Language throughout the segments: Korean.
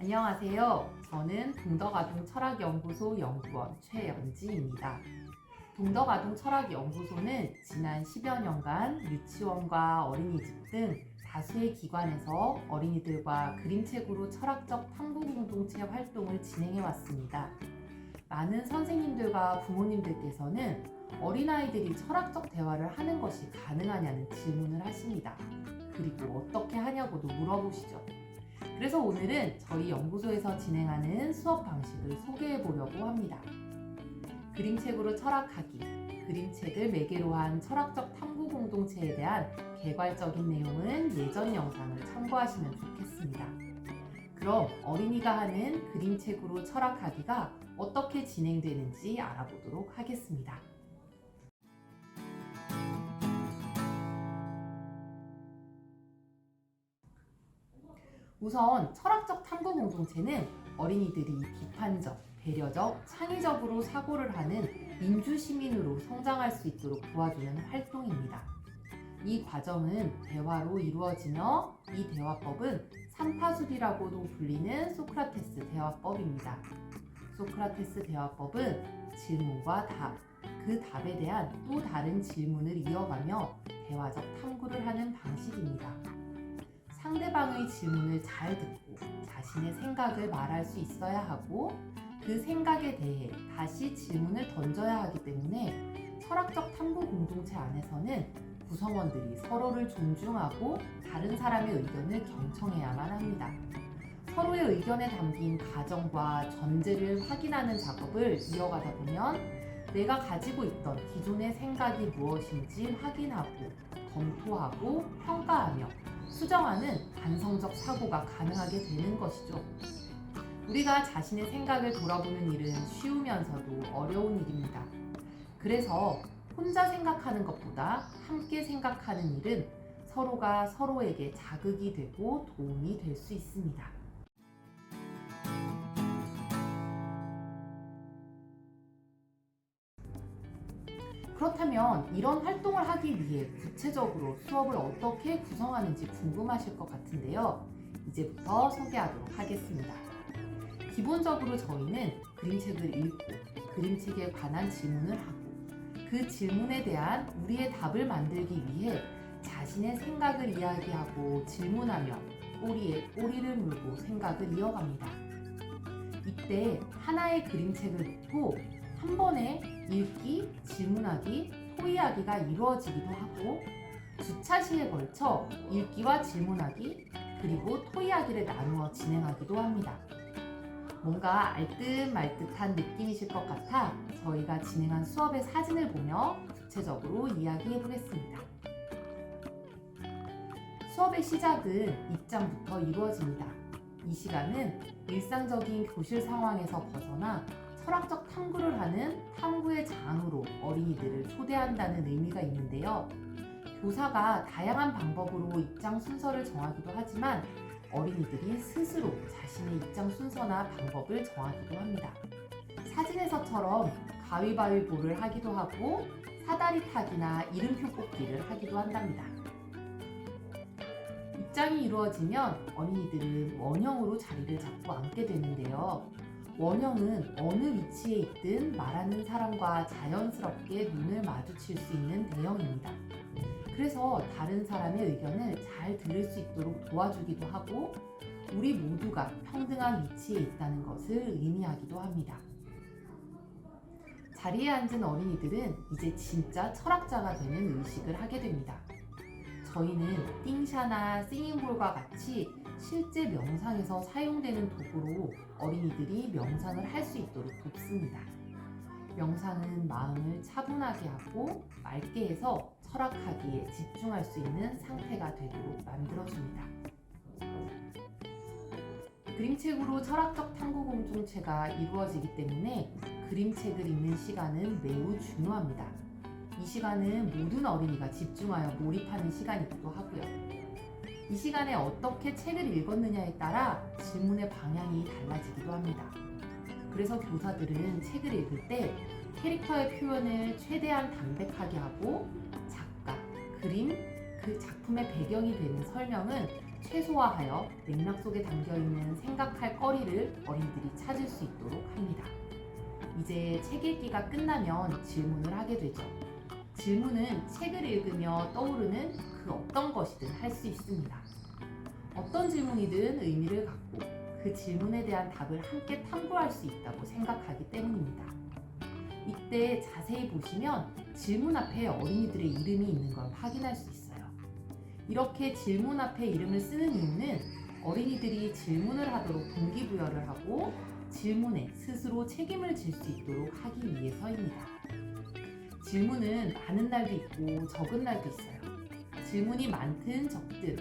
안녕하세요. 저는 동덕아동철학연구소 연구원 최연지입니다. 동덕아동철학연구소는 지난 10여 년간 유치원과 어린이집 등 다수의 기관에서 어린이들과 그림책으로 철학적 탐구 공동체 활동을 진행해 왔습니다. 많은 선생님들과 부모님들께서는 어린아이들이 철학적 대화를 하는 것이 가능하냐는 질문을 하십니다. 그리고 어떻게 하냐고도 물어보시죠. 그래서 오늘은 저희 연구소에서 진행하는 수업 방식을 소개해 보려고 합니다. 그림책으로 철학하기, 그림책을 매개로 한 철학적 탐구 공동체에 대한 개괄적인 내용은 예전 영상을 참고하시면 좋겠습니다. 그럼 어린이가 하는 그림책으로 철학하기가 어떻게 진행되는지 알아보도록 하겠습니다. 우선 철학적 탐구 공동체는 어린이들이 비판적, 배려적, 창의적으로 사고를 하는 민주시민으로 성장할 수 있도록 도와주는 활동입니다. 이 과정은 대화로 이루어지며 이 대화법은 삼파술이라고도 불리는 소크라테스 대화법입니다. 소크라테스 대화법은 질문과 답, 그 답에 대한 또 다른 질문을 이어가며 대화적 탐구를 하는 방식입니다. 상대방의 질문을 잘 듣고 자신의 생각을 말할 수 있어야 하고 그 생각에 대해 다시 질문을 던져야 하기 때문에 철학적 탐구 공동체 안에서는 구성원들이 서로를 존중하고 다른 사람의 의견을 경청해야만 합니다. 서로의 의견에 담긴 가정과 전제를 확인하는 작업을 이어가다 보면 내가 가지고 있던 기존의 생각이 무엇인지 확인하고 검토하고 평가하며 수정하는 반성적 사고가 가능하게 되는 것이죠. 우리가 자신의 생각을 돌아보는 일은 쉬우면서도 어려운 일입니다. 그래서 혼자 생각하는 것보다 함께 생각하는 일은 서로가 서로에게 자극이 되고 도움이 될 수 있습니다. 그렇다면 이런 활동을 하기 위해 구체적으로 수업을 어떻게 구성하는지 궁금하실 것 같은데요. 이제부터 소개하도록 하겠습니다. 기본적으로 저희는 그림책을 읽고 그림책에 관한 질문을 하고 그 질문에 대한 우리의 답을 만들기 위해 자신의 생각을 이야기하고 질문하며 꼬리에 꼬리를 물고 생각을 이어갑니다. 이때 하나의 그림책을 놓고 한 번에 읽기, 질문하기, 토의하기가 이루어지기도 하고 두 차시에 걸쳐 읽기와 질문하기, 그리고 토의하기를 나누어 진행하기도 합니다. 뭔가 알듯말듯한 느낌이실 것 같아 저희가 진행한 수업의 사진을 보며 구체적으로 이야기해 보겠습니다. 수업의 시작은 입장부터 이루어집니다. 이 시간은 일상적인 교실 상황에서 벗어나 철학적 탐구를 하는 탐구의 장으로 어린이들을 초대한다는 의미가 있는데요. 교사가 다양한 방법으로 입장 순서를 정하기도 하지만 어린이들이 스스로 자신의 입장 순서나 방법을 정하기도 합니다. 사진에서처럼 가위바위보를 하기도 하고 사다리 타기나 이름표 뽑기를 하기도 한답니다. 입장이 이루어지면 어린이들은 원형으로 자리를 잡고 앉게 되는데요. 원형은 어느 위치에 있든 말하는 사람과 자연스럽게 눈을 마주칠 수 있는 대형입니다. 그래서 다른 사람의 의견을 잘 들을 수 있도록 도와주기도 하고 우리 모두가 평등한 위치에 있다는 것을 의미하기도 합니다. 자리에 앉은 어린이들은 이제 진짜 철학자가 되는 의식을 하게 됩니다. 저희는 띵샤나 싱잉볼과 같이 실제 명상에서 사용되는 도구로 어린이들이 명상을 할 수 있도록 돕습니다. 명상은 마음을 차분하게 하고 맑게 해서 철학하기에 집중할 수 있는 상태가 되도록 만들어줍니다. 그림책으로 철학적 탐구 공동체가 이루어지기 때문에 그림책을 읽는 시간은 매우 중요합니다. 이 시간은 모든 어린이가 집중하여 몰입하는 시간이기도 하고요. 이 시간에 어떻게 책을 읽었느냐에 따라 질문의 방향이 달라지기도 합니다. 그래서 교사들은 책을 읽을 때 캐릭터의 표현을 최대한 담백하게 하고 작가, 그림, 그 작품의 배경이 되는 설명은 최소화하여 맥락 속에 담겨있는 생각할 거리를 어린이들이 찾을 수 있도록 합니다. 이제 책 읽기가 끝나면 질문을 하게 되죠. 질문은 책을 읽으며 떠오르는 그 어떤 것이든 할 수 있습니다. 어떤 질문이든 의미를 갖고 그 질문에 대한 답을 함께 탐구할 수 있다고 생각하기 때문입니다. 이때 자세히 보시면 질문 앞에 어린이들의 이름이 있는 걸 확인할 수 있어요. 이렇게 질문 앞에 이름을 쓰는 이유는 어린이들이 질문을 하도록 동기부여를 하고 질문에 스스로 책임을 질 수 있도록 하기 위해서입니다. 질문은 많은 날도 있고 적은 날도 있어요. 질문이 많든 적든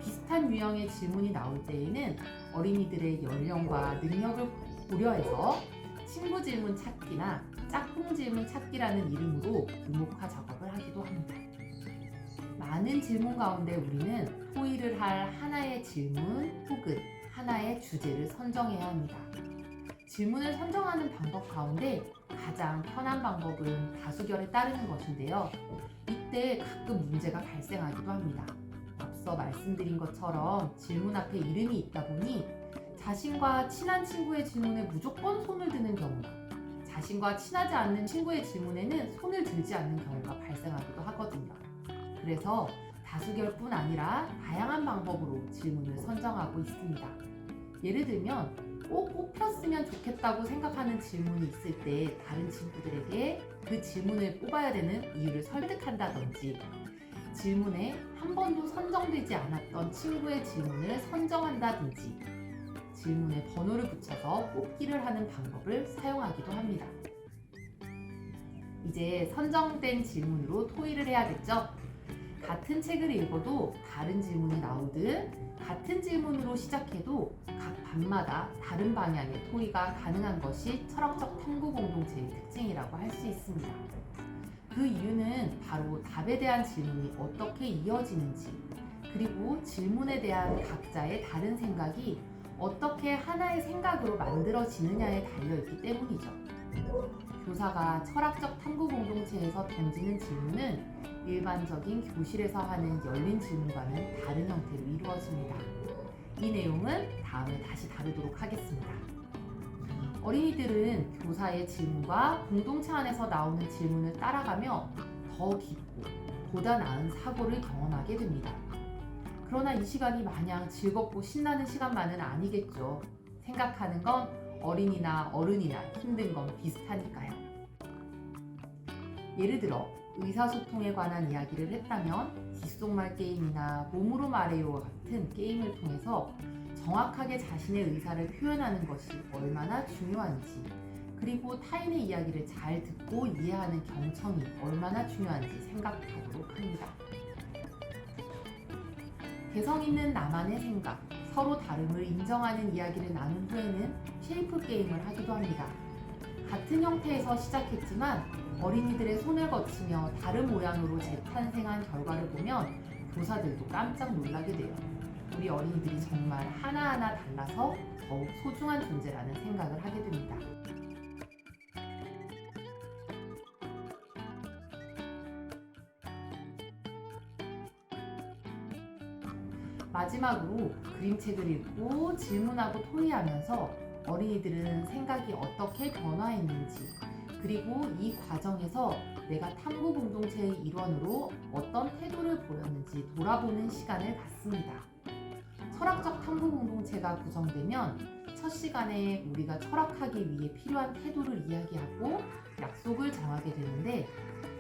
비슷한 유형의 질문이 나올 때에는 어린이들의 연령과 능력을 고려해서 친구 질문 찾기나 짝꿍 질문 찾기라는 이름으로 유목화 작업을 하기도 합니다. 많은 질문 가운데 우리는 토의를 할 하나의 질문 혹은 하나의 주제를 선정해야 합니다. 질문을 선정하는 방법 가운데 가장 편한 방법은 다수결에 따르는 것인데요. 이때 가끔 문제가 발생하기도 합니다. 앞서 말씀드린 것처럼 질문 앞에 이름이 있다 보니 자신과 친한 친구의 질문에 무조건 손을 드는 경우나 자신과 친하지 않는 친구의 질문에는 손을 들지 않는 경우가 발생하기도 하거든요. 그래서 다수결뿐 아니라 다양한 방법으로 질문을 선정하고 있습니다. 예를 들면 꼭 뽑혔으면 좋겠다고 생각하는 질문이 있을 때 다른 친구들에게 그 질문을 뽑아야 되는 이유를 설득한다든지 질문에 한 번도 선정되지 않았던 친구의 질문을 선정한다든지 질문에 번호를 붙여서 뽑기를 하는 방법을 사용하기도 합니다. 이제 선정된 질문으로 토의를 해야겠죠? 같은 책을 읽어도 다른 질문이 나오듯 같은 질문으로 시작해도 각 반마다 다른 방향의 토의가 가능한 것이 철학적 탐구 공동체의 특징이라고 할 수 있습니다. 그 이유는 바로 답에 대한 질문이 어떻게 이어지는지 그리고 질문에 대한 각자의 다른 생각이 어떻게 하나의 생각으로 만들어지느냐에 달려있기 때문이죠. 교사가 철학적 탐구 공동체에서 던지는 질문은 일반적인 교실에서 하는 열린 질문과는 다른 형태로 이루어집니다. 이 내용은 다음에 다시 다루도록 하겠습니다. 어린이들은 교사의 질문과 공동체 안에서 나오는 질문을 따라가며 더 깊고 보다 나은 사고를 경험하게 됩니다. 그러나 이 시간이 마냥 즐겁고 신나는 시간만은 아니겠죠. 생각하는 건 어린이나 어른이나 힘든 건 비슷하니까요. 예를 들어 의사소통에 관한 이야기를 했다면 귓속말 게임이나 몸으로 말해요와 같은 게임을 통해서 정확하게 자신의 의사를 표현하는 것이 얼마나 중요한지 그리고 타인의 이야기를 잘 듣고 이해하는 경청이 얼마나 중요한지 생각하도록 합니다. 개성 있는 나만의 생각, 서로 다름을 인정하는 이야기를 나눈 후에는 쉐이프 게임을 하기도 합니다. 같은 형태에서 시작했지만 어린이들의 손을 거치며 다른 모양으로 재탄생한 결과를 보면 교사들도 깜짝 놀라게 돼요. 우리 어린이들이 정말 하나하나 달라서 더욱 소중한 존재라는 생각을 하게 됩니다. 마지막으로 그림책을 읽고 질문하고 토의하면서 어린이들은 생각이 어떻게 변화했는지 그리고 이 과정에서 내가 탐구 공동체의 일원으로 어떤 태도를 보였는지 돌아보는 시간을 갖습니다. 철학적 탐구 공동체가 구성되면 첫 시간에 우리가 철학하기 위해 필요한 태도를 이야기하고 약속을 정하게 되는데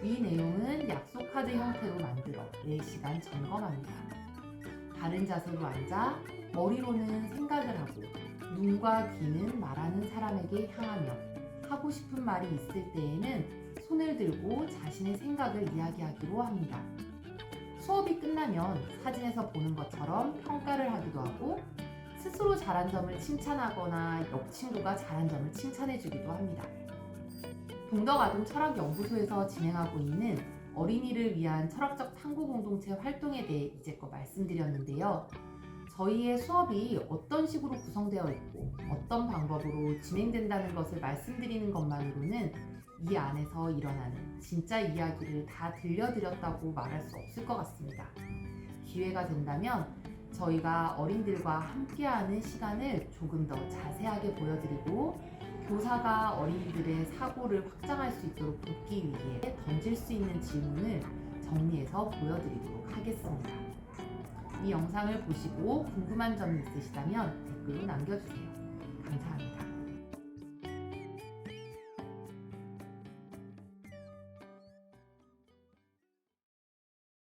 이 내용은 약속 카드 형태로 만들어 매 시간 점검합니다. 바른 자세로 앉아 머리로는 생각을 하고 눈과 귀는 말하는 사람에게 향하며 하고 싶은 말이 있을 때에는 손을 들고 자신의 생각을 이야기하기로 합니다. 수업이 끝나면 사진에서 보는 것처럼 평가를 하기도 하고 스스로 잘한 점을 칭찬하거나 옆 친구가 잘한 점을 칭찬해주기도 합니다. 동덕아동 철학연구소에서 진행하고 있는 어린이를 위한 철학적 탐구 공동체 활동에 대해 이제껏 말씀드렸는데요. 저희의 수업이 어떤 식으로 구성되어 있고 어떤 방법으로 진행된다는 것을 말씀드리는 것만으로는 이 안에서 일어나는 진짜 이야기를 다 들려드렸다고 말할 수 없을 것 같습니다. 기회가 된다면 저희가 어린들과 함께하는 시간을 조금 더 자세하게 보여드리고 교사가 어린이들의 사고를 확장할 수 있도록 돕기 위해 던질 수 있는 질문을 정리해서 보여드리도록 하겠습니다. 이 영상을 보시고 궁금한 점이 있으시다면 댓글로 남겨주세요. 감사합니다.